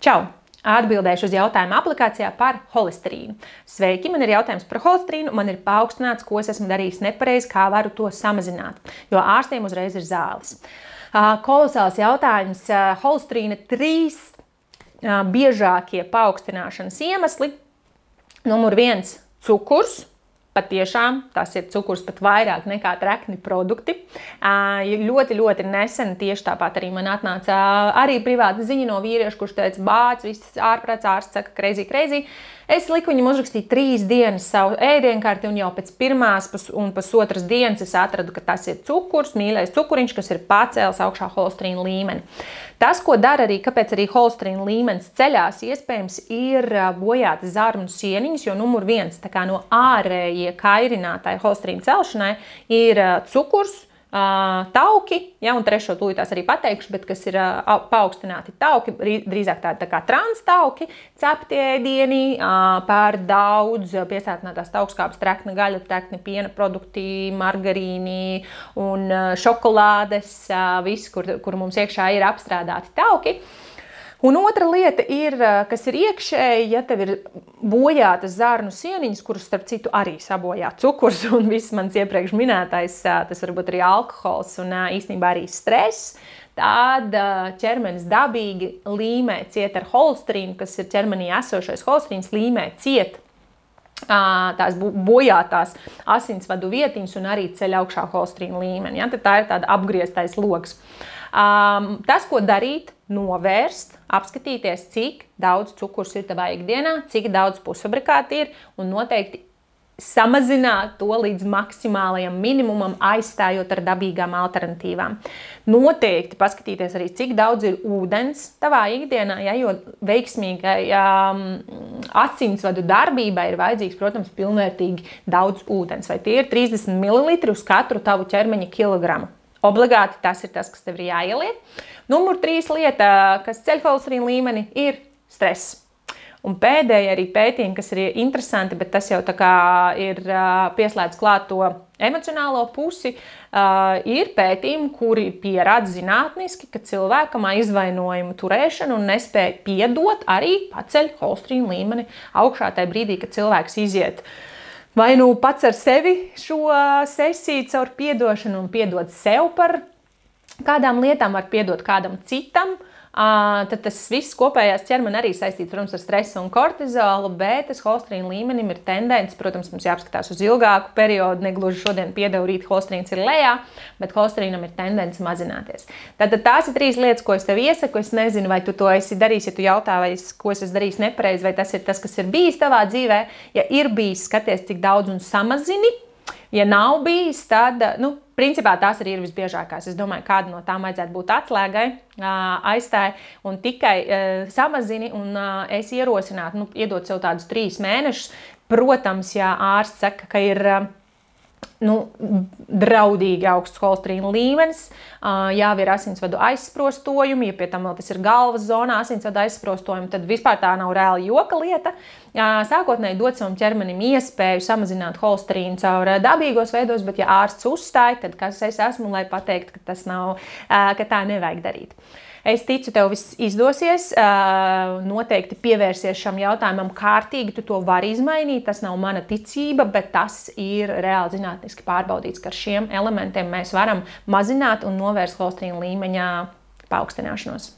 Čau! Atbildēšu uz jautājumu aplikācijā par holesterīnu. Sveiki, man ir jautājums par holesterīnu, man ir paaugstināts, ko es esmu darījis nepareizi, kā varu to samazināt, jo ārstiem uzreiz ir zāles. Kolosāls jautājums. Holesterīna 3 biežākie paaugstināšanas iemesli. Numur 1 – cukurs. Patiešām tas ir cukurs pat vairāk nekā trekni produkti. Ļoti nesen tieši tāpat arī man atnāca arī privāta ziņa no vīrieša, kurš teica, bāc, viss ārprāts, ārsts saka, crazy. Es liku viņam uzrakstīt 3 dienas savu ēdienkarti, un jau pēc pirmās un pusotras dienas es atradu, ka tas ir cukurs, mīļais cukuriņš, kas ir pacēlis augšā holesterīna līmeni. Tas, ko dara arī, kāpēc arī holesterīna līmenis ceļās, iespējams, ir bojātas zarnu sieniņas, jo numur 1, tā kā no ārējie kairinātāji holesterīna celšanai, ir cukurs, tauki, ja, un trešo tūlītās arī pateikšu, bet kas ir paaugstināti tauki, drīzāk tādi tā kā transtauki, cepti ēdieni, pār daudz piesātinātās taukskāpes, trekna gaļa, trekni piena produkti, margarīni un šokolādes, viss, kur mums iekšā ir apstrādāti tauki. Un otra lieta ir, kas ir iekšēji, ja tev ir bojātas zarnu sieniņas, kuras, starp citu, arī sabojā cukurs un viss mans iepriekš minētais, tas varbūt arī alkohols un īstenībā arī stress, tad ķermenis dabīgi līmē ciet ar holesterīnu, kas ir ķermenī esošais holesterīns, līmē ciet tās bojātās asinsvadu vietiņas un arī ceļ augšā holesterīna līmeni. Ja? Tad tā ir tāda apgrieztais logs. Tas, ko darīt, novērst, apskatīties, cik daudz cukurs ir tavā ikdienā, cik daudz pusfabrikāti ir un noteikti samazināt to līdz maksimālajam minimumam, aizstājot ar dabīgām alternatīvām. Noteikti paskatīties arī, cik daudz ir ūdens tavā ikdienā, ja, jo veiksmīgai asinsvadu darbībai ir vajadzīgs, protams, pilnvērtīgi daudz ūdens. Vai tie ir 30 ml uz katru tavu ķermeņa kilogramu? Obligāti tas ir tas, kas tev ir jāieliek. Numur 3 lieta, kas ceļ holesterīna līmeni, ir stress. Un pēdējie arī pētījumi, kas ir interesanti, bet tas jau tā kā ir pieslēdz klāt to emocionālo pusi, ir pētījumi, kuri pierāda zinātniski, ka cilvēkam aizvainojumu turēšana un nespēja piedot arī paceļ holesterīna līmeni augšā tajā brīdī, kad cilvēks iziet. Vai nu pats ar sevi šo sesiju caur piedošanu un piedod sev par kādām lietām, var piedot kādam citam, tad tas viss kopējās ķermeni arī saistīts, protams, ar stresu un kortizolu, bet tas holesterīna līmenim ir tendence, protams, mums jāapskatās uz ilgāku periodu, negluži šodien piedevu, rīt holesterīns ir lejā, bet holesterīnam ir tendence mazināties. Tātad tās ir 3 lietas, ko es tev iesaku, es nezinu, vai tu to esi darījis, ja tu jautā, vai ko es esmu darījis nepareizi, vai tas ir tas, kas ir bijis tavā dzīvē, ja ir bijis, skaties, cik daudz un samazini. Ja nav bijis, tad, principā tās arī ir visbiežākās. Es domāju, kāda no tām vajadzētu būt atslēgai, aizstāja un tikai samazini un es ierosinātu, iedot sev tādus 3 mēnešus. Protams, ja ārsts saka, ka ir draudīgi augsts holesterīna līmenis, jau ir asinsvadu aizsprostojumi, ja pie tam vēl tas ir galvas zonā asinsvadu aizsprostojumi, tad vispār tā nav reāli joka lieta. Sākotnēji dot savam ķermenim iespēju samazināt holesterīnu caur dabīgos veidos, bet ja ārsts uzstāja, tad kas es esmu, lai pateikt, ka tas nav, ka tā nevajag darīt. Es ticu, tev viss izdosies, noteikti pievērsies šam jautājumam kārtīgi, tu to vari izmainīt, tas nav mana ticība, bet tas ir reāli zinātniski pārbaudīts, ka ar šiem elementiem mēs varam mazināt un novērst holesterīna līmeņa paaugstināšanos.